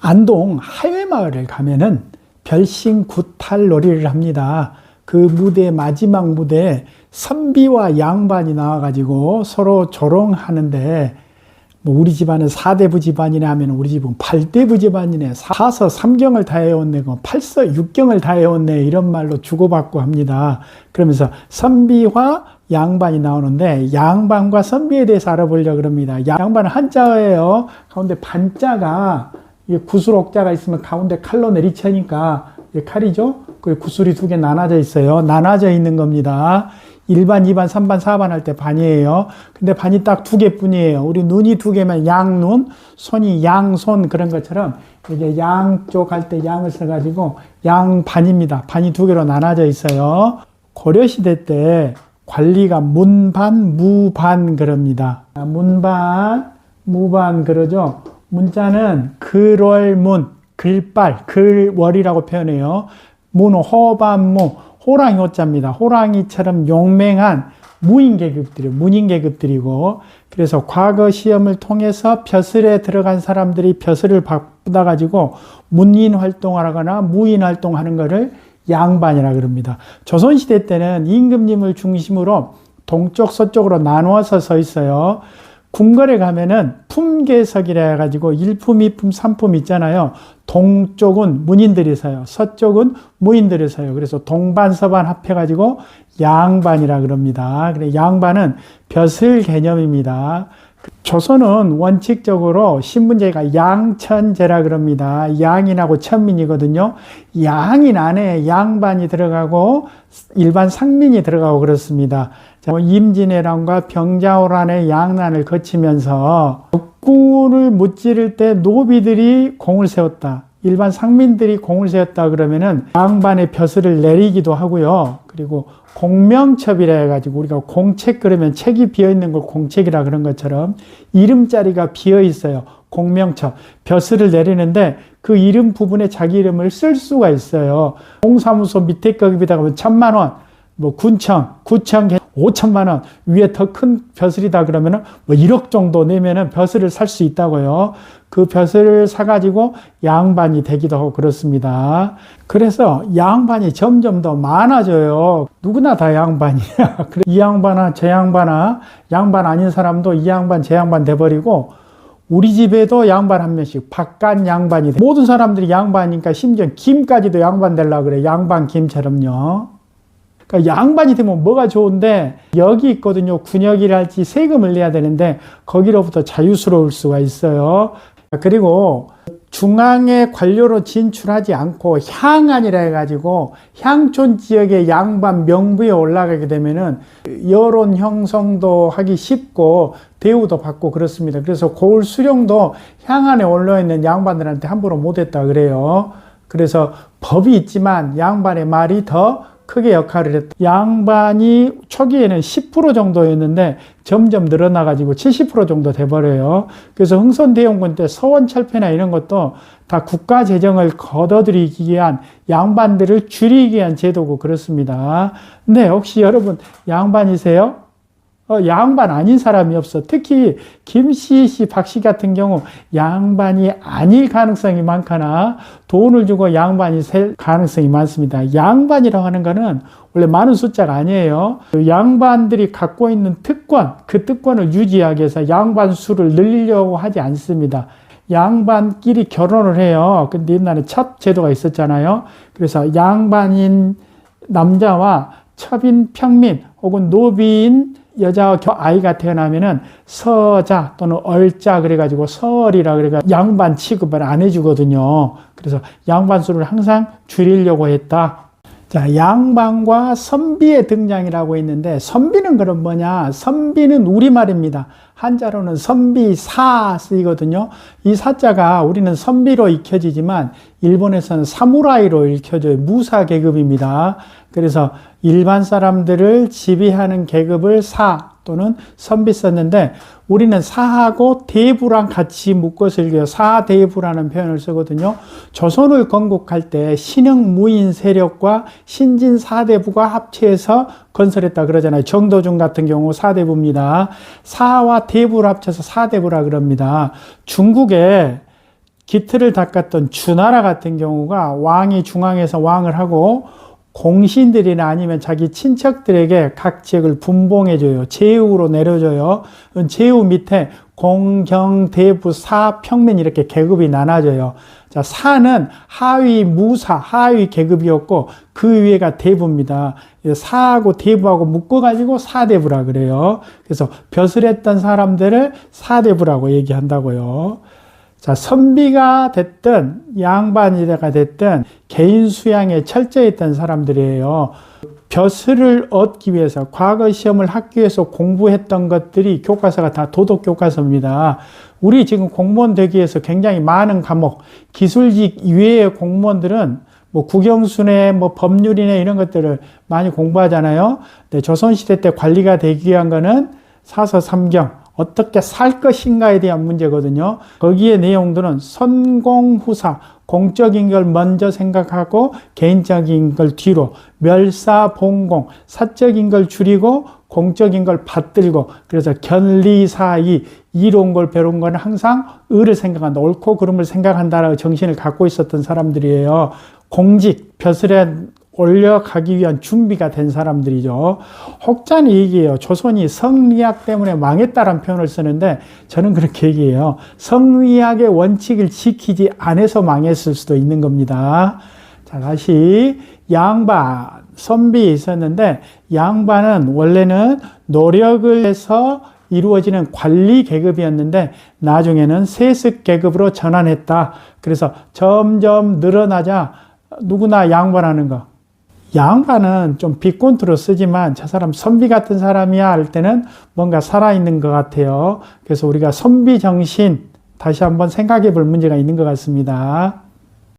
안동 하회마을을 가면은 별신구탈놀이를 합니다. 그 무대, 마지막 무대에 선비와 양반이 나와가지고 서로 조롱하는데, 뭐 우리 집안은 4대부 집안이네 하면 우리 집은 8대부 집안이네, 4서 3경을 다 해왔네, 8서 6경을 다 해왔네, 이런 말로 주고받고 합니다. 그러면서 선비와 양반이 나오는데, 양반과 선비에 대해서 알아보려고 합니다. 양반은 한자어예요. 가운데 반자가, 구슬옥자가 있으면 가운데 칼로 내리쳐니까 칼이죠. 그 구슬이 두 개 나눠져 있어요. 나눠져 있는 겁니다. 1반, 2반, 3반, 4반 할 때 반이에요. 근데 반이 딱 두 개뿐이에요. 우리 눈이 두 개면 양눈, 손이 양손, 그런 것처럼 이게 양쪽 할 때 양을 써가지고 양반입니다. 반이 두 개로 나눠져 있어요. 고려시대 때 관리가 문반, 무반 그럽니다. 문반, 무반 그러죠. 문자는 글월문, 글발, 글월이라고 표현해요. 문은 호반무, 호랑이 호자입니다. 호랑이처럼 용맹한 문인계급들이고, 그래서 과거 시험을 통해서 벼슬에 들어간 사람들이 벼슬을 받아가지고 문인 활동을 하거나 무인 활동하는 것을 양반이라 그럽니다. 조선시대 때는 임금님을 중심으로 동쪽, 서쪽으로 나누어서 서 있어요. 궁궐에 가면은 품계석이라 해가지고 1품, 2품, 3품 있잖아요. 동쪽은 문인들이 서요. 서쪽은 무인들이 서요. 그래서 동반, 서반 합해가지고 양반이라 그럽니다. 그래, 양반은 벼슬 개념입니다. 조선은 원칙적으로 신분제가 양천제라 그럽니다. 양인하고 천민이거든요. 양인 안에 양반이 들어가고 일반 상민이 들어가고 그렇습니다. 임진왜란과 병자호란의 양난을 거치면서 적군을 무찌를 때 노비들이 공을 세웠다, 일반 상민들이 공을 세웠다 그러면은 양반의 벼슬을 내리기도 하고요. 그리고 공명첩이라 해가지고 우리가 공책 그러면 책이 비어있는 걸 공책이라 그런 것처럼 이름자리가 비어있어요. 공명첩, 벼슬을 내리는데 그 이름 부분에 자기 이름을 쓸 수가 있어요. 공사무소 밑에 급이다 그러면 1,000만 원, 뭐 군청, 구청 5천만 원, 위에 더 큰 벼슬이다 그러면은 뭐 1억 정도 내면은 벼슬을 살 수 있다고요. 그 벼슬을 사가지고 양반이 되기도 하고 그렇습니다. 그래서 양반이 점점 더 많아져요. 누구나 다 양반이야. 이 양반아, 저 양반아, 양반 아닌 사람도 이 양반, 저 양반 돼버리고, 우리 집에도 양반 한 명씩 바깥 양반이 돼. 모든 사람들이 양반이니까 심지어 김까지도 양반 되려고 그래. 양반 김처럼요. 그러니까 양반이 되면 뭐가 좋은데, 여기 있거든요. 군역이랄지 세금을 내야 되는데 거기로부터 자유스러울 수가 있어요. 그리고 중앙의 관료로 진출하지 않고 향안이라 해가지고 향촌 지역의 양반 명부에 올라가게 되면은 여론 형성도 하기 쉽고 대우도 받고 그렇습니다. 그래서 고을 수령도 향안에 올라있는 양반들한테 함부로 못했다 그래요. 그래서 법이 있지만 양반의 말이 더 크게 역할을 했다. 양반이 초기에는 10% 정도였는데 점점 늘어나가지고 70% 정도 돼버려요. 그래서 흥선대원군 때 서원철폐나 이런 것도 다 국가 재정을 걷어들이기 위한, 양반들을 줄이기 위한 제도고 그렇습니다. 근데 혹시 여러분 양반이세요? 양반 아닌 사람이 없어. 특히 김씨 씨, 박씨 같은 경우 양반이 아닐 가능성이 많거나 돈을 주고 양반이 될 가능성이 많습니다. 양반이라고 하는 거는 원래 많은 숫자가 아니에요. 양반들이 갖고 있는 특권, 그 특권을 유지하기 위해서 양반 수를 늘리려고 하지 않습니다. 양반끼리 결혼을 해요. 근데 옛날에 첩 제도가 있었잖아요. 그래서 양반인 남자와 첩인 평민 혹은 노비인 여자 아이가 태어나면은 서자 또는 얼자 그래가지고 서얼이라 그래가지고 양반 취급을 안 해주거든요. 그래수 양반 수를 항상 줄이려고 했다. 자, 양반과 선비의 등장이라고 있는데, 선비는 그럼 뭐냐? 선비는 우리말입니다. 한자로는 선비사 쓰이거든요. 이 사자가 우리는 선비로 익혀지지만 일본에서는 사무라이로 읽혀져요. 무사 계급입니다. 그래서 일반 사람들을 지배하는 계급을 사 또는 선비 썼는데, 우리는 사하고 대부랑 같이 묶어서 읽어요. 사대부라는 표현을 쓰거든요. 조선을 건국할 때 신흥 무인 세력과 신진 사대부가 합체해서 건설했다 그러잖아요. 정도준 같은 경우 사대부입니다. 사와 대부를 합쳐서 사대부라 그럽니다. 중국에 기틀을 닦았던 주나라 같은 경우가 왕이 중앙에서 왕을 하고 공신들이나 아니면 자기 친척들에게 각 지역을 분봉해줘요. 제후로 내려줘요. 제후 밑에 공경, 대부, 사, 평면 이렇게 계급이 나눠져요. 자, 사는 하위 무사, 하위 계급이었고 그 위에가 대부입니다. 사하고 대부하고 묶어가지고 사대부라 그래요. 그래서 벼슬했던 사람들을 사대부라고 얘기한다고요. 자, 선비가 됐든 양반이가 됐든 개인 수양에 철저했던 사람들이에요. 벼슬을 얻기 위해서 과거 시험을 학교에서 공부했던 것들이 교과서가 다 도덕 교과서입니다. 우리 지금 공무원 되기 위해서 굉장히 많은 과목, 기술직 이외의 공무원들은 뭐 국영수네, 뭐 법률이네 이런 것들을 많이 공부하잖아요. 근데 조선시대 때 관리가 되기 위한 거는 사서 삼경, 어떻게 살 것인가에 대한 문제거든요. 거기에 내용들은 선공후사, 공적인 걸 먼저 생각하고 개인적인 걸 뒤로, 멸사봉공, 사적인 걸 줄이고 공적인 걸 받들고, 그래서 견리사의 이로운 걸 배운 건 항상 의를 생각한다, 옳고 그름을 생각한다라는 정신을 갖고 있었던 사람들이에요. 공직, 벼슬에 올려가기 위한 준비가 된 사람들이죠. 혹자는 얘기해요. 조선이 성리학 때문에 망했다라는 표현을 쓰는데 저는 그렇게 얘기해요. 성리학의 원칙을 지키지 않아서 망했을 수도 있는 겁니다. 자, 다시 양반, 선비 있었는데 양반은 원래는 노력을 해서 이루어지는 관리 계급이었는데 나중에는 세습 계급으로 전환했다. 그래서 점점 늘어나자 누구나 양반하는 거. 양반은 좀 비꼰트로 쓰지만 저 사람 선비 같은 사람이야 할 때는 뭔가 살아있는 것 같아요. 그래서 우리가 선비 정신 다시 한번 생각해 볼 문제가 있는 것 같습니다.